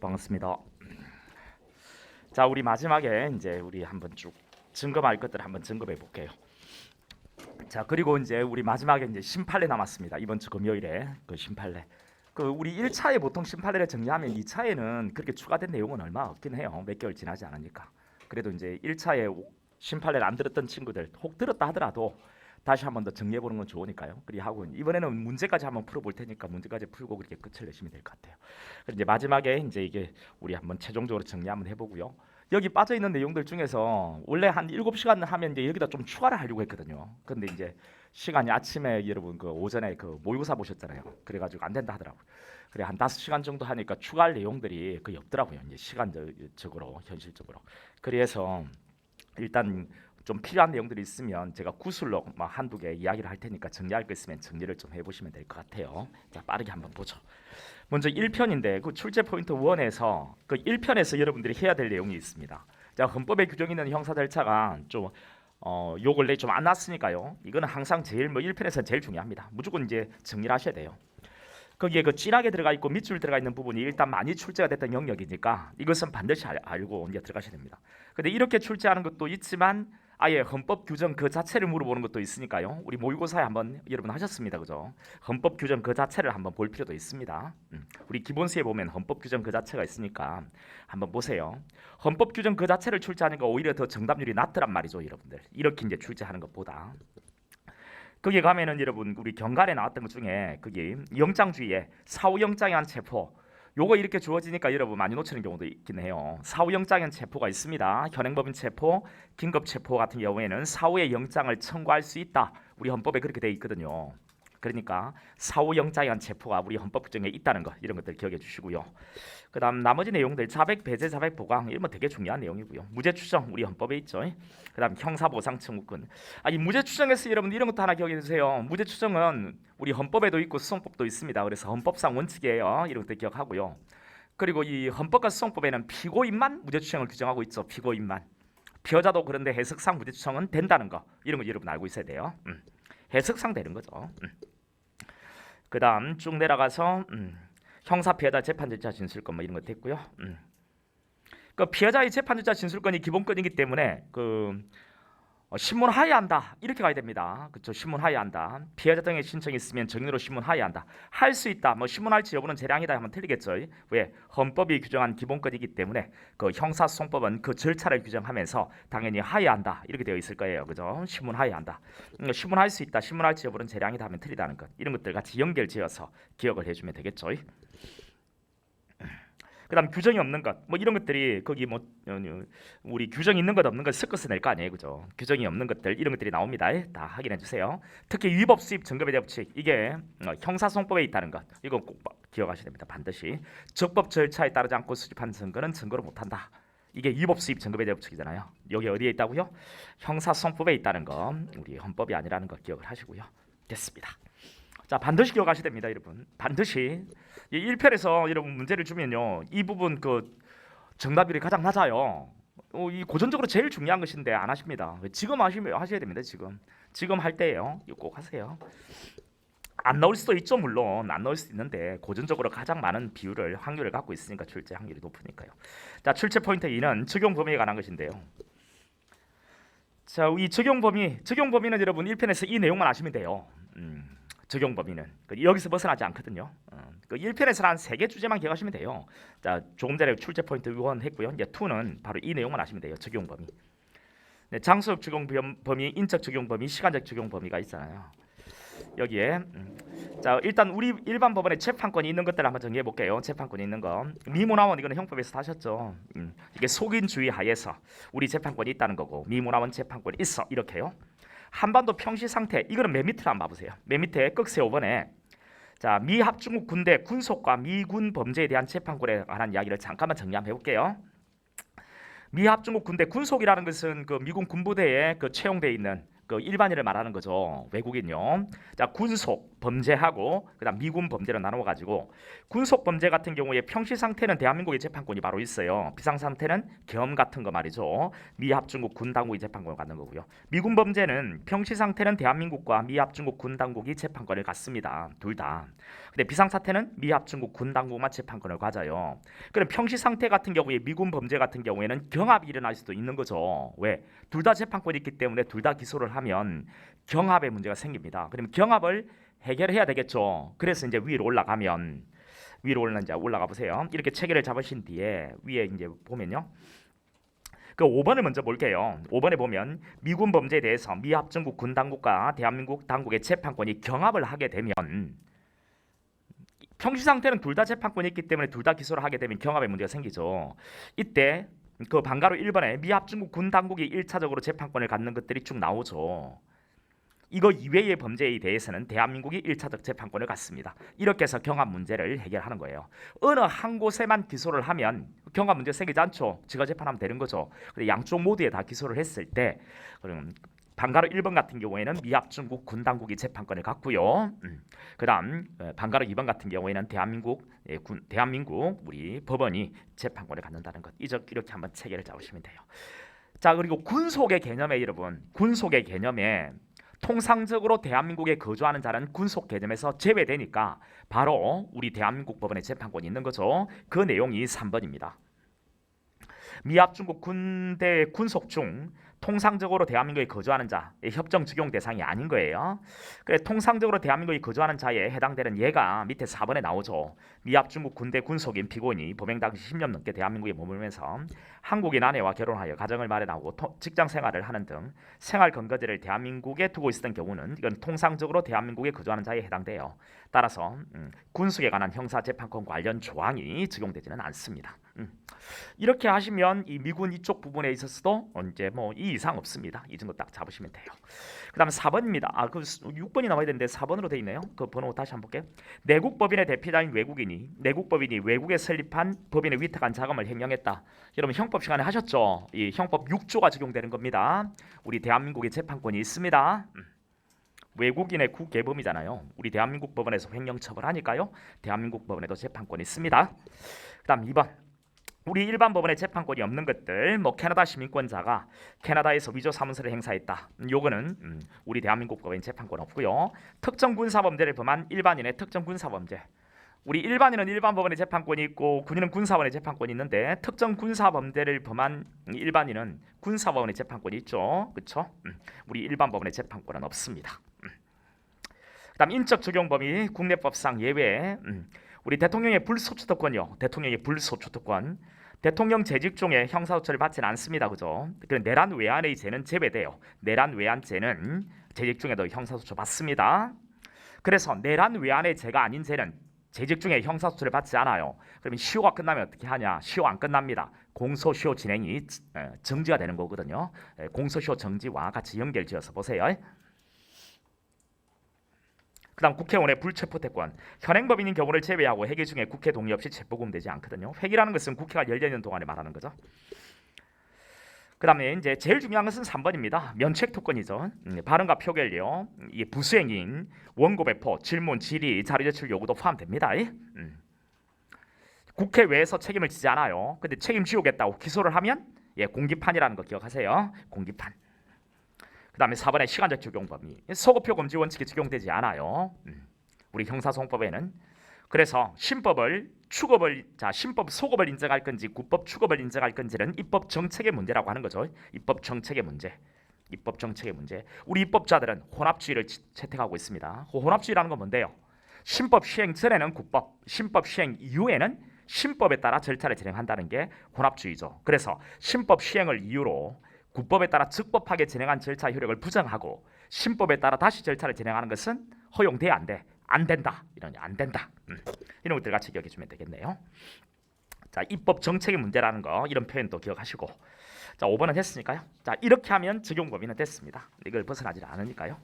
반갑습니다. 자, 우리 마지막에 이제 우리 한번 쭉 점검할 것들 한번 점검해 볼게요. 자, 그리고 이제 우리 마지막에 이제 심판례 남았습니다. 이번 주 금요일에 그 심판례. 그 우리 1차에 보통 심판례를 정리하면 2차에는 그렇게 추가된 내용은 얼마 없긴 해요. 몇 개월 지나지 않으니까. 그래도 이제 1차에 심판례를 안 들었던 친구들 혹 들었다 하더라도 다시 한번 더 정리해 보는 건 좋으니까요. 그리 하고 이번에는 문제까지 한번 풀어 볼 테니까 문제까지 풀고 그렇게 끝을 내시면 될 것 같아요. 그리고 이제 마지막에 이제 이게 우리 한번 최종적으로 정리 한번 해보고요. 여기 빠져 있는 내용들 중에서 원래 한 7시간 하면 이제 여기다 좀 추가를 하려고 했거든요. 근데 이제 시간이 아침에 여러분 그 오전에 그 모의고사 보셨잖아요. 그래가지고 안 된다 하더라고요. 그래 한 5시간 정도 하니까 추가할 내용들이 거의 없더라고요. 이제 시간적으로 현실적으로. 그래서 일단 좀 필요한 내용들이 있으면 제가 구술로 막 한두 개 이야기를 할 테니까 정리할 거 있으면 정리를 좀 해보시면 될 것 같아요. 자, 빠르게 한번 보죠. 먼저 1편인데 그 출제 포인트 1에서 그 1편에서 여러분들이 해야 될 내용이 있습니다. 자, 헌법에 규정 있는 형사 절차가 좀 요 근래 좀 안 났으니까요. 이거는 항상 제일 1편에서 제일 중요합니다. 무조건 이제 정리를 하셔야 돼요. 거기에 그 진하게 들어가 있고 밑줄 들어가 있는 부분이 일단 많이 출제가 됐던 영역이니까 이것은 반드시 알고 이제 들어가셔야 됩니다. 근데 이렇게 출제하는 것도 있지만 아예 헌법 규정 그 자체를 물어보는 것도 있으니까요. 우리 모의고사에 한번 여러분 하셨습니다, 그죠? 헌법 규정 그 자체를 한번 볼 필요도 있습니다. 우리 기본수에 보면 헌법 규정 그 자체가 있으니까 한번 보세요. 헌법 규정 그 자체를 출제하는 거 오히려 더 정답률이 낮더란 말이죠, 여러분들. 이렇게 이제 출제하는 것보다. 거기 가면은 여러분 우리 경관에 나왔던 것 중에 그게 영장주의에 사후영장에 한 체포 요거 이렇게 주어지니까 여러분 많이 놓치는 경우도 있긴 해요. 사후영장엔 체포가 있습니다. 현행법인 체포, 긴급체포 같은 경우에는 사후에 영장을 청구할 수 있다. 우리 헌법에 그렇게 돼 있거든요. 그러니까 사후영장에 한 체포가 우리 헌법 규정에 있다는 거 이런 것들 기억해 주시고요. 그다음 나머지 내용들 자백 배제 자백 보강 이런 거 되게 중요한 내용이고요. 무죄 추정 우리 헌법에 있죠. 그다음 형사 보상 청구권. 아니 무죄 추정에서 여러분 이런 것도 하나 기억해 주세요. 무죄 추정은 우리 헌법에도 있고 수성법도 있습니다. 그래서 헌법상 원칙이에요. 이런 것도 기억하고요. 그리고 이 헌법과 수성법에는 피고인만 무죄 추정을 규정하고 있죠. 피고인만. 피해자도 그런데 해석상 무죄 추정은 된다는 거 이런 거 여러분 알고 있어야 돼요. 해석상 되는 거죠. 그다음 쭉 내려가서 형사 피해자 재판 절차 진술권 뭐 이런 거 됐고요. 그 피해자의 재판 절차 진술권이 기본권이기 때문에 그 신문하여야 한다 이렇게 가야 됩니다. 그렇죠? 신문하여야 한다. 피해자 등의 신청이 있으면 정의로 신문하여야 한다. 할 수 있다. 뭐 신문할지 여부는 재량이다 하면 틀리겠죠. 왜? 헌법이 규정한 기본권이기 때문에 그 형사소송법은 그 절차를 규정하면서 당연히 하여야 한다 이렇게 되어 있을 거예요. 그죠? 신문하여야 한다. 신문할 수 있다. 신문할지 여부는 재량이다 하면 틀리다는 것. 이런 것들 같이 연결지어서 기억을 해주면 되겠죠. 그다음 규정이 없는 것, 뭐 이런 것들이 거기 뭐 우리 규정 있는 것 없는 것 섞어서 낼 거 아니에요, 그죠? 규정이 없는 것들 이런 것들이 나옵니다. 다 확인해 주세요. 특히 위법 수입 증거배 대법칙 이게 형사소송법에 있다는 것, 이거 꼭 기억하셔야 됩니다. 반드시 적법 절차에 따르지 않고 수집한 증거는 증거로 못한다. 이게 위법 수입 증거배 대법칙이잖아요. 여기 어디에 있다고요? 형사소송법에 있다는 거, 우리 헌법이 아니라는 거 기억을 하시고요. 됐습니다. 자, 반드시 기억하셔야 됩니다, 여러분. 반드시 1편에서 여러분 문제를 주면요, 이 부분 그 정답률이 가장 낮아요. 이 고전적으로 제일 중요한 것인데 안 하십니다. 지금 하셔야 됩니다. 지금 할 때예요. 이거 꼭 하세요. 안 나올 수도 있죠, 물론 안 나올 수도 있는데 고전적으로 가장 많은 비율을 확률을 갖고 있으니까 출제 확률이 높으니까요. 자, 출제 포인트 2는 적용 범위에 관한 것인데요. 자, 이 적용 범위는 여러분 1편에서 이 내용만 아시면 돼요. 적용 범위는 여기서 벗어나지 않거든요. 그 1편에서는 한 3개 주제만 기억하시면 돼요. 자, 조금 전에 출제 포인트 1 했고요. 이제 2는 바로 이 내용만 아시면 돼요. 적용 범위. 네, 장소적 적용 범위, 인적 적용 범위, 시간적 적용 범위가 있잖아요. 여기에 자, 일단 우리 일반 법원에 재판권이 있는 것들 한번 정리해 볼게요. 재판권이 있는 거. 미문화원 이거는 형법에서 다 하셨죠. 이게 속인주의 하에서 우리 재판권이 있다는 거고 미문화원 재판권이 있어 이렇게요. 한반도 평시 상태 이거는 맨 밑을 한번 봐보세요. 맨 밑에 꺽쇠 5번에 자, 미합중국 군대 군속과 미군 범죄에 대한 재판권에 관한 이야기를 잠깐만 정리 한번 해볼게요. 미합중국 군대 군속이라는 것은 그 미군 군부대에 그 채용돼 있는 그 일반인을 말하는 거죠. 외국인요. 자, 군속 범죄하고 그다음 미군 범죄로 나누어 가지고 군속 범죄 같은 경우에 평시 상태는 대한민국의 재판권이 바로 있어요. 비상 상태는 계엄 같은 거 말이죠. 미합중국 군 당국이 재판권을 갖는 거고요. 미군 범죄는 평시 상태는 대한민국과 미합중국 군 당국이 재판권을 갖습니다. 둘 다. 근데 비상 사태는 미합중국 군 당국만 재판권을 가져요. 그럼 평시 상태 같은 경우에 미군 범죄 같은 경우에는 경합이 일어날 수도 있는 거죠. 왜? 둘 다 재판권이 있기 때문에 둘 다 기소를 하면 경합의 문제가 생깁니다. 그러면 경합을 해결해야 되겠죠. 그래서 이제 위로 올라가면 올라가 보세요. 이렇게 체계를 잡으신 뒤에 위에 이제 보면요. 그 5번을 먼저 볼게요. 5번에 보면 미군 범죄에 대해서 미합중국 군 당국과 대한민국 당국의 재판권이 경합을 하게 되면 평시 상태는 둘 다 재판권이 있기 때문에 둘 다 기소를 하게 되면 경합의 문제가 생기죠. 이때 그 방가로 1번에 미합중국 군 당국이 1차적으로 재판권을 갖는 것들이 쭉 나오죠. 이거 이외의 범죄에 대해서는 대한민국이 1차적 재판권을 갖습니다. 이렇게 해서 경합 문제를 해결하는 거예요. 어느 한 곳에만 기소를 하면 경합 문제 생기지 않죠. 지가 재판하면 되는 거죠. 근데 양쪽 모두에 다 기소를 했을 때 그럼 방가로 1번 같은 경우에는 미합중국 군 당국이 재판권을 갖고요. 그다음 방가로 2번 같은 경우에는 대한민국 우리 법원이 재판권을 갖는다는 것. 이렇게 한번 체계를 잡으시면 돼요. 자, 그리고 군속의 개념에 여러분, 군속의 개념에 통상적으로 대한민국에 거주하는 자는 군속 개념에서 제외되니까 바로 우리 대한민국 법원의 재판권이 있는 거죠. 그 내용이 3번입니다. 미합중국 군대 군속 중 통상적으로 대한민국에 거주하는 자의 협정 적용 대상이 아닌 거예요. 그래, 통상적으로 대한민국에 거주하는 자에 해당되는 예가 밑에 4번에 나오죠. 미합중국 군대 군속인 피고인이 범행 당시 10년 넘게 대한민국에 머물면서 한국인 아내와 결혼하여 가정을 마련하고 직장 생활을 하는 등 생활 근거지를 대한민국에 두고 있었던 경우는 이건 통상적으로 대한민국에 거주하는 자에 해당돼요. 따라서 군속에 관한 형사재판권 관련 조항이 적용되지는 않습니다. 이렇게 하시면 이 미군 이쪽 부분에 있어서도 이제 뭐 이 이상 없습니다. 이 정도 딱 잡으시면 돼요. 그다음 4번입니다. 그 6번이 나와야 되는데 4번으로 돼 있네요. 그 번호 다시 한번 볼게요. 내국법인의 대표자인 내국법인이 외국에 설립한 법인에 위탁한 자금을 횡령했다. 여러분 형법 시간에 하셨죠? 이 형법 6조가 적용되는 겁니다. 우리 대한민국에 재판권이 있습니다. 외국인의 국외범이잖아요. 우리 대한민국 법원에서 횡령 처벌하니까요. 대한민국 법원에도 재판권이 있습니다. 그다음 2번. 우리 일반 법원에 재판권이 없는 것들, 뭐 캐나다 시민권자가 캐나다에서 위조 사무소를 행사했다. 요거는 우리 대한민국 법원에 재판권 없고요. 특정 군사범죄를 범한 일반인의 특정 군사범죄. 우리 일반인은 일반 법원에 재판권이 있고 군인은 군사법원에 재판권이 있는데 특정 군사범죄를 범한 일반인은 군사법원에 재판권이 있죠. 그렇죠? 우리 일반 법원에 재판권은 없습니다. 그다음 인적 적용 범위 국내법상 예외. 우리 대통령의 불소추특권이요. 대통령의 불소추특권. 대통령 재직 중에 형사소처를 받지는 않습니다. 그죠? 그런 내란 외환의 죄는 제외돼요. 내란 외환죄는 재직 중에도 형사소처 받습니다. 그래서 내란 외환의 죄가 아닌 죄는 재직 중에 형사소처를 받지 않아요. 그러면 시효가 끝나면 어떻게 하냐? 시효 안 끝납니다. 공소시효 진행이 정지가 되는 거거든요. 공소시효 정지와 같이 연결지어서 보세요. 그다음 국회의원의 불체포특권. 현행법인인 경우를 제외하고 회기 중에 국회 동의 없이 체포금되지 않거든요. 회기라는 것은 국회가 열려 있는 동안에 말하는 거죠. 그다음에 이제 제일 중요한 것은 3번입니다. 면책특권이죠. 발언과 표결료, 이게 부수행인, 원고 배포, 질문, 질의, 자료 제출 요구도 포함됩니다. 국회 외에서 책임을 지지 않아요. 근데 책임지우겠다고 기소를 하면 공기판이라는 거 기억하세요. 공기판. 그다음에 4번의 시간적 적용 범위. 소급표 금지 원칙이 적용되지 않아요. 우리 형사소송법에는. 그래서 신법 소급을 인정할 건지 국법 추급을 인정할 건지는 입법 정책의 문제라고 하는 거죠. 입법 정책의 문제. 우리 입법자들은 혼합주의를 채택하고 있습니다. 혼합주의라는 건 뭔데요? 신법 시행 전에는 국법, 신법 시행 이후에는 신법에 따라 절차를 진행한다는 게 혼합주의죠. 그래서 신법 시행을 이유로 국법에 따라 즉법하게 진행한 절차 효력을 부정하고 신법에 따라 다시 절차를 진행하는 것은 허용돼 안 돼? 안 된다. 안 된다. 이런 것들 같이 기억해 주면 되겠네요. 자, 입법 정책의 문제라는 거 이런 표현도 기억하시고. 자, 5번은 됐으니까요. 자, 이렇게 하면 적용 범위는 됐습니다. 이걸 벗어나지 않으니까요.